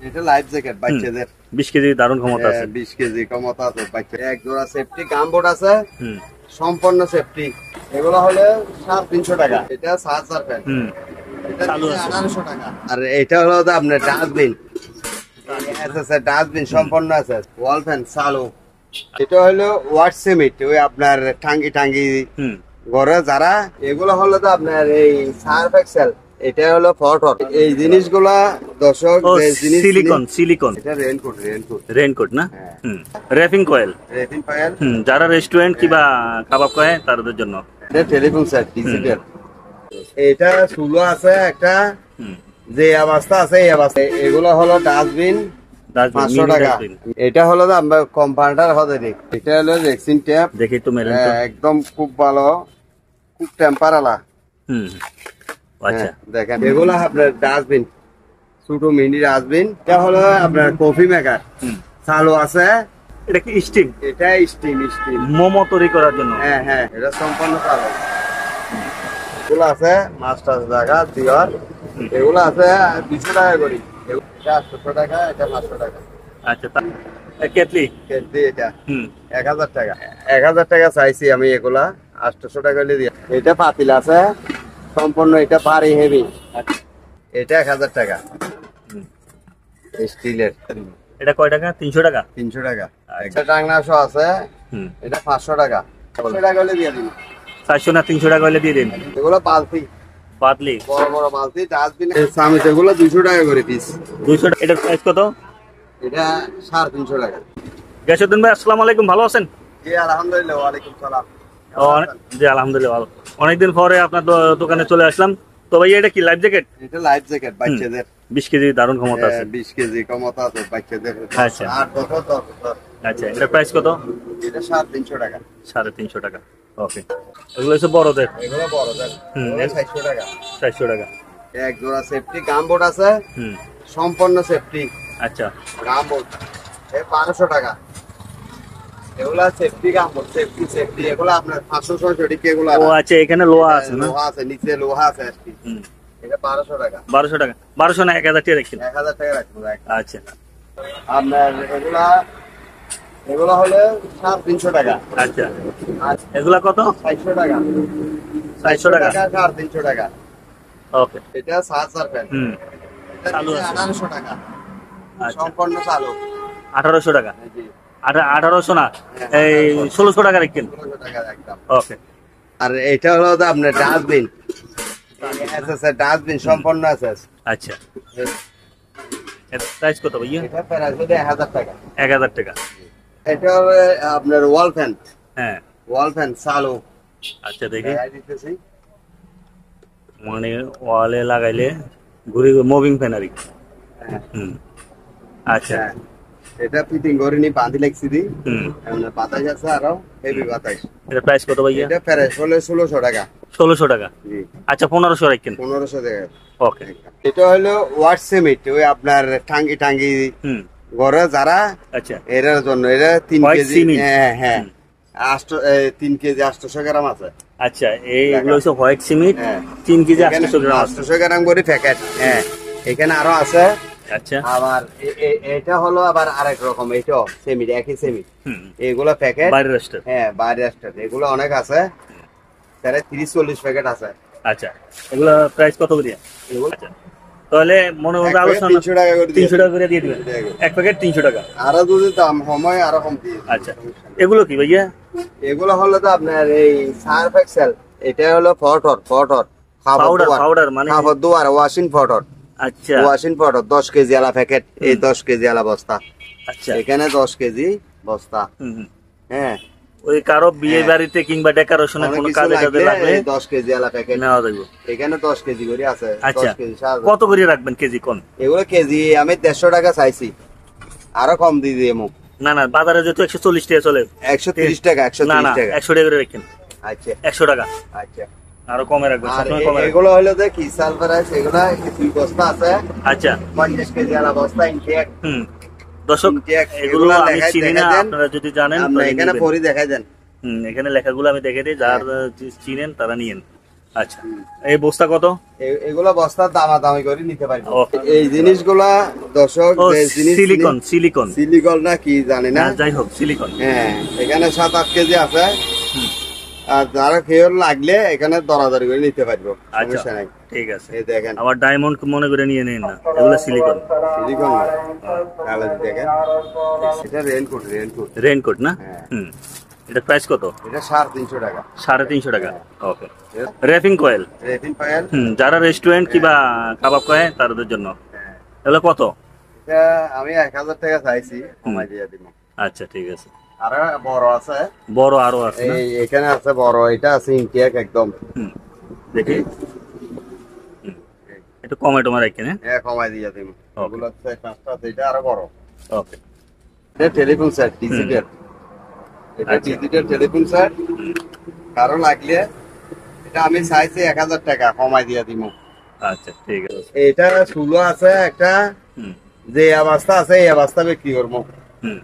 এটা life jacket বাচ্চাদের 20 KG দারুণ ক্ষমতা আছে। 20 কেজি ক্ষমতা আছে বাচ্চা। এক জোড়া সেফটি গামবোর্ড আছে, সম্পূর্ণ সেফটি। এগুলো হলো 350 টাকা। এটা 7000 ফ্যান, এটা 1800 টাকা। আর এটা হলো আপনার ডাস্টবিন, ডাস্টবিন সম্পূর্ণ আছে, ওয়াল ফ্যান চালু। এটা হলো ওয়াট সিমেন্ট, ওই আপনার টাঙ্গি টাঙ্গি ঘরে যারা, এগুলো হলো তো আপনার এই সার্ফ এক্সেল, এটা হলো ফটোর। এই জিনিসগুলা দর্শক সিলিকন এটা রেইনকোট না, র্যাপিং কয়েল যারা রেস্টুরেন্ট কিংবা কাবাব খায় তাদের জন্য। এটা টেলিফোন সেট ডিজিটাল। এটা সুলো আছে একটা, যে অবস্থা আছে এই অবস্থা। এগুলো হলো ডাস্টবিন 500 টাকা। এটা হলো কম্পাউন্ডার হবে, এটা হলো রেক্সিন ট্যাপ, দেখি তো মেলেন একদম খুব ভালো, খুব টেম্পার আলা। আচ্ছা দেখেন এগুলো আপনার ডাস্টবিন, ছোট মিনি ডাস্টবিন। এটা হলো আপনার কফি মেকার চালু আছে। এটা কি স্টিম? এটা স্টিম মোমো তৈরি করার জন্য। হ্যাঁ এটা সম্পূর্ণ চালু। এগুলো আছে মাস্টার জায়গা দিওর, এগুলো আছে 200 টাকা করে। এটা 800 টাকা, এটা 500 টাকা। আচ্ছা কেটলি এটা 1000 টাকা। 1000 টাকা চাইছি আমি, এগুলা 800 টাকা দিয়ে। এটা পাতিল আছে সম্পূর্ণ, এটা ভারী হেভি, এটা 1000 টাকা স্টিলের। এটা কয় টাকা? 300 টাকা। 300 টাকা। একটা টাংনাশো আছে, এটা 500 টাকা। 500 টাকা হলে দিয়ে দিন। 400 না 300 টাকা হলে দিয়ে দিন। এগুলো বালতি বড় বড় বালতি ডাস্টবিন। চামচ এগুলো 200 টাকা করে পিস। 200 টাকা। এটার প্রাইস কত? এটা 350 টাকা। গেসুদ্দিন ভাই আসসালামু আলাইকুম, ভালো আছেন? জি আলহামদুলিল্লাহ। ওয়ালাইকুম সালাম। জি আলহামদুলিল্লাহ ভালো। অনেকদিন পরে আপনার দোকানে চলে আসলাম। তো ভাই এটা কি লাইফ জ্যাকেট? এটা লাইফ জ্যাকেট বাচ্চাদের 20 কেজি দারুণ ক্ষমতা আছে। 20 কেজি ক্ষমতা আছে বাচ্চাদের। আচ্ছা 8 বছর 10 বছর। আচ্ছা এটার প্রাইস কত? এটা 350 টাকা। 350 টাকা। ওকে। এগুলো হচ্ছে বড়দের। এগুলো বড়দের। 400 টাকা। 400 টাকা। এক জোড়া সেফটি গামবোর্ড আছে, সম্পূর্ণ সেফটি। আচ্ছা গামবোর্ড এই 1200 টাকা। এগুলা সেফটি গামবোর্ড, সেফটি এগুলো আপনার 500 টাকা। এগুলো ও আচ্ছা, এখানে লোহা আছে না? লোহা আছে, নিচে লোহা আছে আর কি। এটা 1200 টাকা। 1200 টাকা। 1200 না 1000 টাকা রাখছেন? 1000 টাকা রাখবো। আচ্ছা আপনার এগুলো হলো 350 টাকা। আচ্ছা এগুলা কত? 400 টাকা। 400 টাকা। 350 টাকা। ওকে। এটা 7000 ফ্যান, চালু আছে 1800 টাকা। আচ্ছা সম্পূর্ণ চালু। 1800 টাকা। জি 1800 না, এই 1600 টাকা রাখছেন? 1600 টাকা একদম। ওকে। আর এটা হলো আপনার ডাস্টবিন, ডাস্টবিন সম্পূর্ণ আছে। আচ্ছা এর প্রাইস কত ভাইয়া? এটা প্রাইস হলো 1000 টাকা। 1000 টাকা। এটা হলো আপনার ওয়াল ফ্যান। হ্যাঁ ওয়াল ফ্যান চালু। আচ্ছা দেখি, মানে ওয়ালে লাগাইলে ঘুরে মুভিং ফ্যান আর কি। আচ্ছা এটা ফিটিং করে নি বাঁধি লাগছি দি। বাতাস আছে আরো হেভি বাতাস। এটা প্রাইস কত ভাইয়া? এটা প্রাইস হলো 1600 টাকা। 1600 টাকা। জি আচ্ছা 1500 রাখেন। 1500 টাকা। ওকে। এটা হলো ওয়াট সিমেন্ট, ওই আপনার টাঙ্গি টাঙ্গি ঘরে যারা, আচ্ছা এর জন্য। এটা 3 কেজি। হ্যাঁ 3 কেজি 800 গ্রাম আছে। আচ্ছা এইগুলো হচ্ছে হোয়াইট সিমেন্ট, 3 কেজি 800 গ্রাম। 800 গ্রাম করে প্যাকেট। হ্যাঁ এখানে আরো আছে। আচ্ছা আবার এটা হলো আবার আরেক রকম, এটাও সেমি, একই সেমি। এগুলো প্যাকেট বাইরের স্টোর। হ্যাঁ বাইরের স্টোর। এগুলো অনেক আছে, তাহলে 30-40 প্যাকেট আছে। আচ্ছা এগুলো প্রাইস কত করে? আচ্ছা তাহলে মনে হয় আলোচনা 300 টাকা করে 300 টাকা করে দিয়ে দিবেন। এক প্যাকেট 300 টাকা। আরো যদি দাম সময় আরো কম দিয়ে। আচ্ছা এগুলো কি ভাইয়া? এগুলো হলো তো আপনার এই সার্ফ এক্সেল, এটা হলো ফটোর পাউডার মানে খাবার দুয়ার ওয়াশিং ফটোর। আচ্ছা ওয়াশিং পাউডার 10 কেজি আলা প্যাকেট, এই 10 কেজি আলা বস্তা। আচ্ছা এখানে 10 কেজি বস্তা। হ্যাঁ ওই কারো বিয়ে বাড়িতে কিংবা ডেকোরেশনের কোনো কাজে লাগলে 10 কেজি আলা প্যাকেট নেওয়া যাবে। এখানে 10 কেজি করে আছে। আচ্ছা 10 কেজি কত করে রাখবেন কেজি কোন? এগুলো কেজি আমি 150 টাকা চাইছি, আরো কম দিয়ে দিয়ে মুখ। না না বাজারে যেহেতু 140 টাকা চলে। 130 টাকা। 130 টাকা। 100 টাকা করে রাখেন। আচ্ছা 100 টাকা। আচ্ছা আরো কমে রাখবেন। এগুলো হলো যে কি সালফারাইজ, এগুলো 2 বস্তা আছে। আচ্ছা 50 কেজি আলা বস্তা ইনটেক। দর্শক এগুলো আমি চিনি না, আপনারা যদি জানেন আপনি এখানে পরি দেখাই দেন। এখানে লেখাগুলো আমি দেখে দিই, যারা চিনেন তারা নিয়েন। আচ্ছা, এই বস্তা কত? এগুলা বস্তার দামাদামি করে নিতে পারবো। ও। এই জিনিসগুলা দর্শক ও, যে জিনিস সিলিকন সিলিকন সিলিকন না কি জানি না, যাই হোক সিলিকন। হ্যাঁ এখানে 7-8 কেজি আছে। হুম। আর যারা খেয়ে লাগলে এখানে দরাদরি করে নিতে পারবো, আচ্ছা সমস্যা নাই। ঠিক আছে। এই দেখেন আবার ডায়মন্ড মনে করে নিয়ে নিন না, এগুলো সিলিকন। সিলিকন না, তাহলে দেখেন এটা রেনকোট রেইনকোট না? হ্যাঁ। হুম। এটা প্রাইস কত? এটা 350 টাকা। 350 টাকা। ওকে। র্যাপিং কয়েল, রেফিন পায়েল যারা রেস্টুরেন্ট কিংবা কাবাব করে তাদের জন্য এগুলো কত? এটা আমি 1000 টাকা চাইছি, কমাই দিয়ে দিব। আচ্ছা ঠিক আছে। আর বড় আছে, বড় আরো আছে না? এই এখানে আছে বড়, এটা আছে ইনটেক একদম। হুম, দেখি। একটু কমে টমে রাখেন। হ্যাঁ কমাই দিয়ে দিব। এগুলো আছে 5টা আছে, এটা আরো বড়। ওকে। এটা টেলিফোন সেট ডিজিটাল, এটা আচ্ছা। Digital telephone set. কারো লাগলে এটা আমি চাইছি 1000 টাকা, কমাই দিয়ে দিব। আচ্ছা ঠিক আছে। এটা সুলো আছে একটা, হুম যে অবস্থা আছে এই অবস্থা বিক্রি করবো। হুম।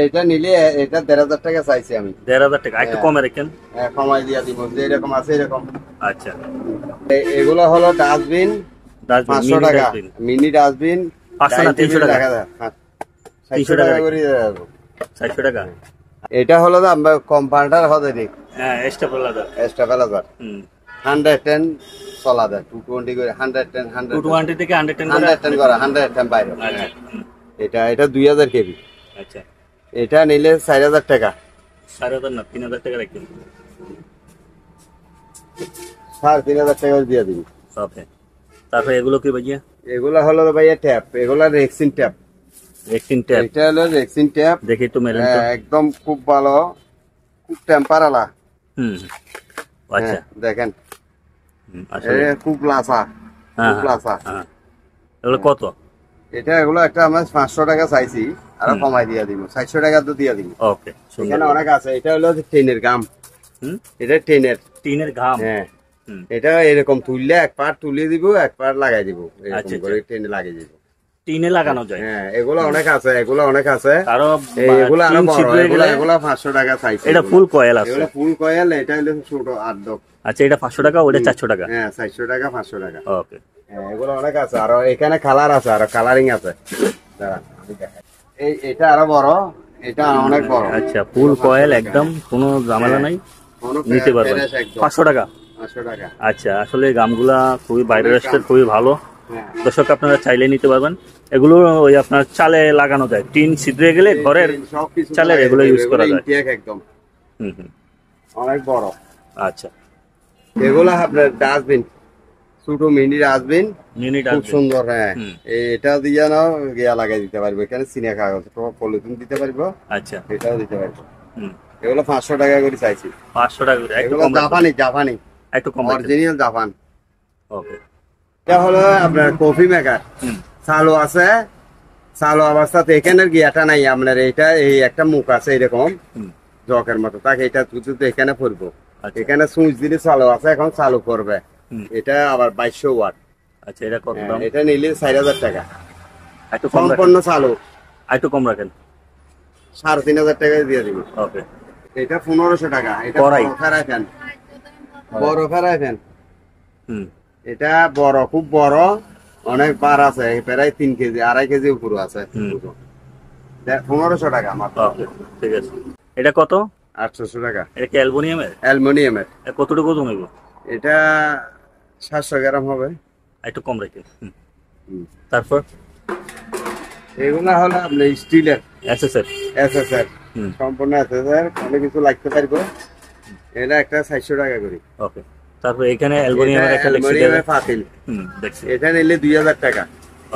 এটা নিলে এটা 1500 টাকা চাইছি আমি। 1500 টাকা, একটু কমে রাখেন। হ্যাঁ, কমাই দিয়ে দিব, যে এরকম আছে এরকম। আচ্ছা। এগুলো হলো ডাস্টবিন, 500 টাকা মিনি ডাস্টবিন। 500 না 300 টাকা? 300 টাকা করে দেবো। 400 টাকা। এটা হলো আমরা কম্পাউন্ডার হতে দিই, হ্যাঁ স্টেপলার। স্টেবিলাইজার হুম। 110 চলা দেয়, 220 করে 110 220 থেকে 110 110 করে 110 বাইরে। আচ্ছা। এটা 2000 কেবি। আচ্ছা। এটা নিলে 4000 টাকা। 4000 না 3000 টাকা রাখেন। 3500 টাকা দিয়ে দিবি। ওকে। তারপরে এগুলো কি ভাইয়া? এগুলা হলো ভাইয়া ট্যাপ, এগুলা রেক্সিন ট্যাপ। Rexine tap. এটা হলো রেক্সিন ট্যাপ। দেখি তো মেরেন তো। একদম খুব ভালো, খুব টেম্পার আলা। হুম। আচ্ছা। দেখেন আসলে খুব লাসা, হ্যাঁ খুব লাসা। হ্যাঁ। এগুলো কত? এগুলো একটা আমরা 500 টাকা চাইছি, আরো কমাই দিয়ে দিব, 400 টাকা তো দিয়ে দিব। ওকে সুন্দর। এখানে অনেক আছে। এটা হলো টেনের গাম। হুম। এটা টেনের। টিনের ঘাম। হ্যাঁ হুম। এটা এরকম তুললে এক পার তুলে দিব, এক পার লাগাই দিব, এরকম আচ্ছা, করে টেনে লাগিয়ে দিব। টিনে লাগানো যায়। হ্যাঁ এগুলো অনেক আছে, এগুলো অনেক আছে। আরো এগুলো আরো টিন বড়, ছিদ্র হয়ে গেলে এগুলো 500 টাকা চাইছি। এটা ফুল কয়েল আছে। এগুলো ফুল কয়েল, এটা হলো ছোট 8 ডক। আচ্ছা, এটা 500 টাকা, ওটা 400 টাকা। হ্যাঁ 400 টাকা 500 টাকা। ওকে। হ্যাঁ এগুলো অনেক আছে, আর এখানে কালার আছে, আর কালারিং আছে। দাঁড়ান আমি দেখাই। এটা আরো বড়, এটা অনেক বড়। আচ্ছা, ফুল কয়েল একদম কোনো ঝামেলা নাই, কোনো নিতে পারবেন। ফেরেশ একদম। 500 টাকা। 500 টাকা। আচ্ছা, আসলে গামগুলা খুবই বাইরের রাষ্ট্রের, খুবই ভালো। হ্যাঁ দর্শক আপনারা চাইলে নিতে পারবেন। এগুলো ওই আপনার চালে লাগানো যায়, টিন ছিদ্রে গেলে ঘরের সবকিছু চালের এগুলো ইউজ করা যায়। ইনটেক একদম হুম হুম। অনেক বড়। আচ্ছা, এগুলো আপনার ডাস্টবিন, ছোট মিনি ডাস্টবিন, মিনিট খুব সুন্দর। হ্যাঁ হুম। এটা দিয়ে না গিয়া লাগাই দিতে পারবো, এখানে সিনে কাগজ পলিথিন দিতে পারবো, আচ্ছা। এটাও দিতে পারবো। হুম। এগুলো 500 টাকা করে চাইছি। 500 টাকা করে, একটু এগুলো কম রাখবেন। জাপানি একটু কম রাখবেন। Original Japan. ওকে। এটা হলো আপনার কফি মেকার, হুম। চালু আছে, চালু অবস্থাতে এখানের গিয়াটা নাই আপনার। এটা এই একটা মুখ আছে এরকম হুম। জকের মতো, তাকে এটা তুলতে এখানে পড়বো। আচ্ছা। এখানে সুইচ দিলে চালু আছে, এখন চালু করবে। হুম। এটা আবার 2200 ওয়াট। আচ্ছা, এটা কত দাম? এটা নিলে 4000 টাকা, একটু কম রাখেন। সম্পূর্ণ চালু। একটু কম রাখেন। 3500 টাকা দিয়ে দিব। ওকে। এটা 1500 টাকা। এটা কড়াই। বড় ফেরাই ফ্যান, বড় ফেরাই ফ্যান। হুম। এটা বড়, খুব বড়, অনেক বার আছে, প্রায় 3 কেজি 2.5 কেজি উপরে আছে। হুম। 1500 টাকা মাত্র। ওকে ঠিক আছে। এটা কত? 800 টাকা। এটা কি অ্যালুমিনিয়ামের? অ্যালুমিনিয়ামের। কতটুকু ওজন হইব? এটা 700 গ্রাম হবে। একটু কম রাখেন। হুম। হুম। তারপর এগুলা হলো আপনার স্টিলের এসএসএর। এসএসআর, হুম। সম্পূর্ণ এসএসআর, অনেক কিছু লাগতে পারবো। এটা একটা 400 টাকা করে। ওকে। তারপর এখানে অ্যালুমিনিয়ামের একটা লেখছি। অ্যালুমিনিয়ামের পাতিল। হুম, দেখছি। এটা নিলে 2000 টাকা।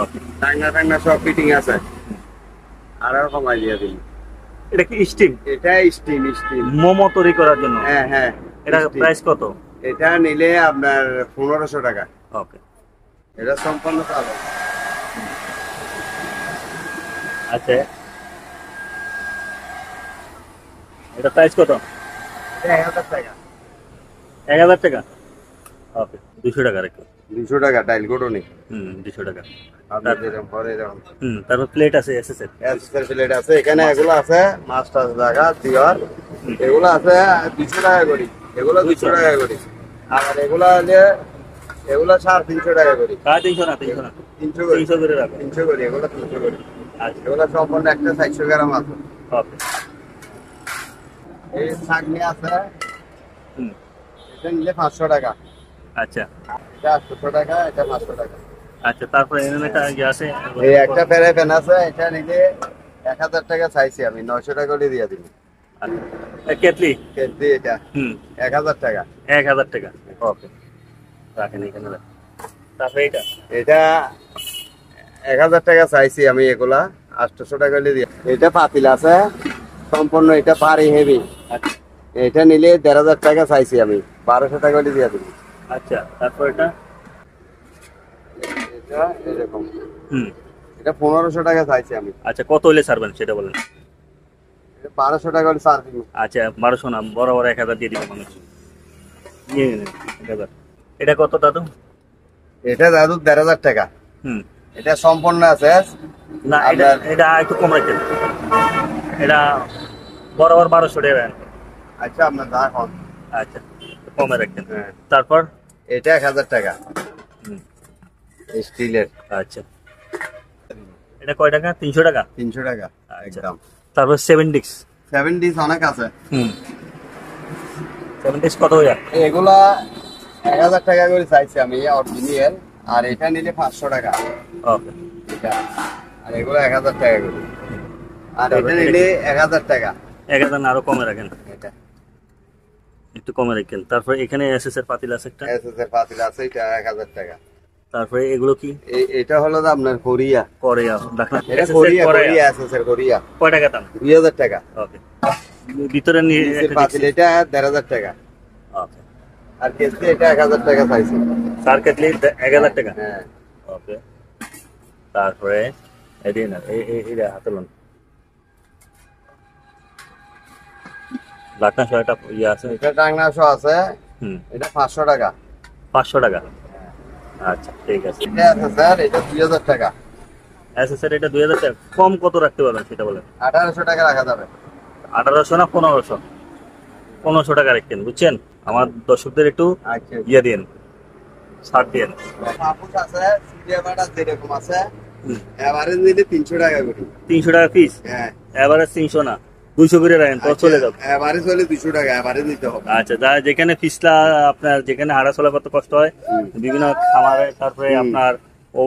ওকে। টাঙ্গা সব ফিটিং আছে, আরো কমাই দিয়ে দিন। এটা কি স্টিম? এটা স্টিম মোমো তৈরি করার জন্য? হ্যাঁ হ্যাঁ। এটা steam। প্রাইস কত? এটা নিলে আপনার 1500 টাকা। ওকে। এটা সম্পূর্ণ চালু। আচ্ছা, এটা প্রাইস কত? এটা 1000 টাকা। 1000 টাকা। ওকে, 200 টাকা রাখো। 200 টাকা ডাইল গোডনি। হুম, 200 টাকা। আপনি যেরকম পরে এরকম। হুম, তারপর প্লেট আছে এসএসএর। এসএসআর প্লেট আছে, এখানে এগুলো আছে মাস্টার জায়গা দিওয়ার। এগুলো আছে 200 টাকা করে। এগুলো 200 টাকা করে। আর এগুলো হলে এগুলো 350 টাকা করে। 350 না 300 না 300 করে। 300 করে রাখো। 300 করে, এগুলো 300 করে। আচ্ছা এগুলো সম্পূর্ণ একটা 400 গ্রাম আছে। ওকে। এই ছাগনি আছে, হুম এটা নিলে 500 টাকা। আচ্ছা এটা 800 টাকা, এটা 500 টাকা। আচ্ছা তারপরে এখানে একটা ইয়ে আছে এই একটা ফ্রাই প্যান আছে, এটা নিলে 1000 টাকা চাইছি আমি, 900 টাকা করে দিয়ে দিবি। কেটলি কেজি এটা হুম 1000 টাকা। 1000 টাকা ওকে রাখেন এখানে রাখেন। তারপরে এটা এটা 1000 টাকা চাইছি আমি, এগুলা 800 টাকা করে দিয়ে। এটা পাতিল আছে সম্পূর্ণ, এটা ভারী হেভি। আচ্ছা এটা নিলে 1500 টাকা চাইছি আমি, 1200 টাকা করে দিয়ে দিবি। আচ্ছা তারপর এটা এটা এরকম, হুম এটা 1500 টাকা চাইছি আমি। আচ্ছা কত হলে ছাড়বেন সেটা বলেন। এটা 1200 টাকা করে ছাড় দিবি। আচ্ছা 1200 না, বরাবর 1000 দিয়ে দিবে মানুষ। নিয়ে নিন 1000। এটা কত দাদু? এটা দাদু 1500 টাকা। হুম এটা সম্পূর্ণ আছে। না এটা এটা একটু কম রাখেন, এটা বরাবর 1200 টাকা রাখেন। আচ্ছা আপনার দেখুন। আচ্ছা কমে রাখেন। হ্যাঁ। তারপর এটা 1000 টাকা হুম স্টিলের। আচ্ছা এটা কয় টাকা? 300 টাকা। 300 টাকা আচ্ছা। একদম। তারপর 7 ডিক্স। 7 ডিশ অনেক আছে। হুম 7 ডিক্স কত হয়ে যায়? এগুলা 1000 টাকা করে চাইছি আমি অরিজিনাল, আর এটা নিলে 500 টাকা। ওকে এটা আর এগুলো 1000 টাকা করে, আর তারপর এটা নিলে 1000 টাকা। 1000 না আরো কমে রাখেন, এটা একটু কমে রাখেন। তারপর এখানে এসএস এর পাতিল আছে একটা। এসএস এর পাতিল আছে, এটা 1000 টাকা। তারপরে এগুলো কি? এটা হলো যে আপনার কোরিয়া। কোরিয়া দেখেন, এটা এসএস এর কোরিয়া, কোরিয়া কোরিয়া এসএস এর কোরিয়া। কয় টাকা দাম? 2000 টাকা। ওকে ভিতরে নিয়ে নিচের একটা পাতিল এটা 1500 টাকা। ওকে আর কেসি এটা 1000 টাকা চাইছি। সার কেটলি 1000 টাকা। হ্যাঁ ওকে তারপরে এদিন এটা হাতে লোন লাটনা শয়টা ইয়ে আছে। এটা টাংনাশো আছে, হুম এটা 500 টাকা। 500 টাকা। আচ্ছা ঠিক আছে। এটা আছে স্যার, এটা 2000 টাকা। এসএস এর এটা 2000 টাকা। কম কত রাখতে পারবেন সেটা বলেন। 1800 টাকা রাখা যাবে। 1800 না 1500? 1500 টাকা রাখেন বুঝছেন। আমার দর্শকদের একটু আচ্ছা ইয়ে দিন, ছাড় দিন। পাপুস আছে, সিরিয়া বাটা যেরকম আছে, এভারেজ নিলে 300 টাকা করে। 300 টাকা পিস। হ্যাঁ এভারেজ 300 না 200 করে রাখেন তো চলে যাবে। এভারেজ হলে 200 টাকা এভারেজ নিতে হবে। আচ্ছা যা যেখানে ফিসলা আপনার যেখানে হাঁটা চলা করতে কষ্ট হয় বিভিন্ন খামারে, তারপরে আপনার ও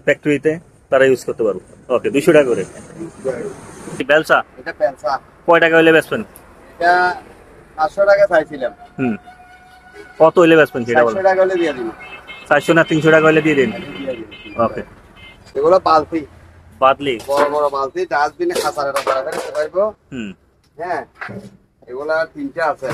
ফ্যাক্টরিতে তারা ইউজ করতে পারবো। ওকে 200 টাকা করে। ব্যবসা এটা পেনসা, কয় টাকা হইলে বেচবেন? এটা 500 টাকা চাইছিলাম। হুম কত হইলে বেচবেন সেটা 400 বলেন। টাকা হলে দিয়ে দিন। 400 না 300 টাকা হইলে দিয়ে দিন। ওকে এগুলো বালতি, বাদলি। বড় বড় বালতি, ডাস্টবিনে খাসারে রাখা রাখতে পারবো। হুম হ্যাঁ এগুলা 3টা আছে।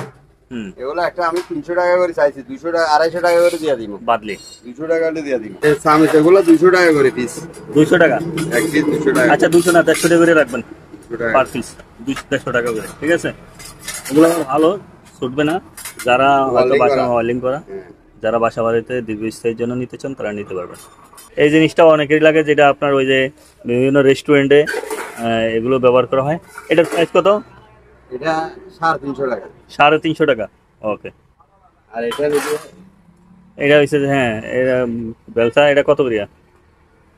হুম এগুলো একটা আমি 300 টাকা করে চাইছি, 200 টাকা 250 টাকা করে দিয়ে দিব। বাদলি 200 টাকা করে দিয়ে দিব। এই সামিস এগুলো 200 টাকা করে পিস। 200 টাকা। এক পিস 200 টাকা। আচ্ছা 200 না 150 টাকা করে রাখবেন 200 টাকা। Per piece. 150 টাকা করে ঠিক আছে। এগুলো ভালো ছুটবে না, যারা হয়তো Welding বাসা করা। ওয়েল্ডিং করা, হ্যাঁ। যারা বাসা বাড়িতে দীর্ঘস্থায়ীর জন্য নিতে চান তারা নিতে পারবেন। এই জিনিসটা অনেকেরই লাগে, যেটা আপনার ওই যে বিভিন্ন রেস্টুরেন্টে এগুলো ব্যবহার করা হয়। এটার প্রাইস কত? এটা 350 টাকা। 350 টাকা। ওকে আর এটা নিলে এটা হচ্ছে যে হ্যাঁ এটা ব্যবসা। এটা কত করিয়া?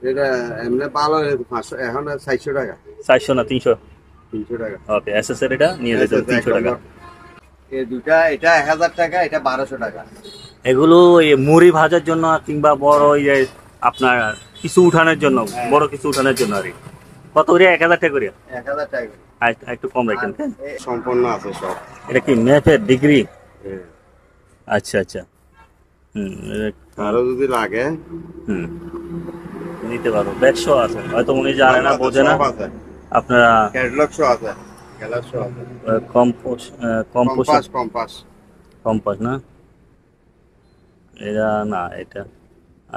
এটা এমনি ভালো 500, এখন 400 টাকা। 400 না 300? 300 টাকা। ওকে এসএস এর এটা নিয়ে যেতে 300 টাকা। এই দুটা, এটা 1000 টাকা, এটা 1200 টাকা। এগুলো এই মুড়ি ভাজার জন্য কিংবা বড় ইয়ে আপনার কিছু উঠানোর জন্য, বড় কিছু উঠানোর জন্য আর কি। কত করে? 1000 টাকা করে। 1000 টাকা। আর একটু কম রাখেন। এই সম্পূর্ণ আছে সব। এটা কি ম্যাথের ডিগ্রি? হ্যাঁ। আচ্ছা আচ্ছা হুম আরো যদি লাগে হুম নিতে পারো। ব্যাগশো আছে, হয়তো উনি জানে না বোঝে না। সব আছে। আপনারা ক্যাটালগ শো আছে, ক্যাটালগ শো আছে। Compost compass, compass. কম্পাস না এটা না এটা।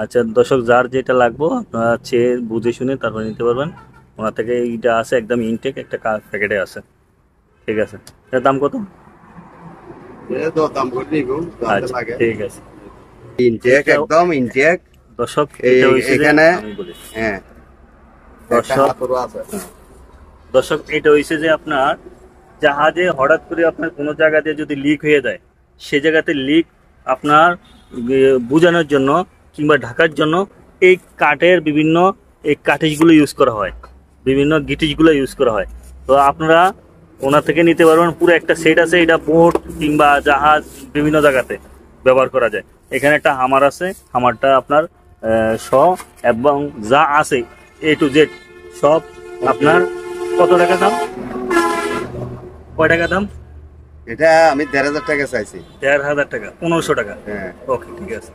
আচ্ছা দর্শক যার যেটা লাগবো আপনারা চেয়ে বুঝে শুনে তারপরে নিতে পারবেন। ওনার থেকে এইটা আছে একদম ইনটেক একটা প্যাকেটে আছে। ঠিক আছে এটার দাম কত? এটা তো দাম করে নিবো, দামটা আচ্ছা লাগে। ঠিক আছে ইনটেক, একদম ইনটেক। দর্শক এই এটা হইছে যে এখানে আমি বলি হ্যাঁ দর্শক হাতুড়ো আছে। দর্শক এটা হইছে যে আপনার জাহাজে হঠাৎ করে আপনার কোনো জায়গা দিয়ে যদি লিক হয়ে যায় সে জায়গাতে লিক আপনার বোঝানোর জন্য কিংবা ঢাকার জন্য এই কাঠের বিভিন্ন এই কাঠিজগুলো ইউজ করা হয়, বিভিন্ন গিটিসগুলো ইউজ করা হয়। তো আপনারা ওনার থেকে নিতে পারবেন। পুরো একটা সেট আছে, এটা বোট কিংবা জাহাজ বিভিন্ন জায়গাতে ব্যবহার করা যায়। এখানে একটা হামার আছে, হামারটা আপনার এবং যা আছে A to Z সব আপনার কত টাকা দাম, কয় টাকা দাম? এটা আমি ১,৫০০ টাকা চাইছি। ১,৫০০ টাকা, ১৫০০ টাকা। হ্যাঁ। ওকে, ঠিক আছে।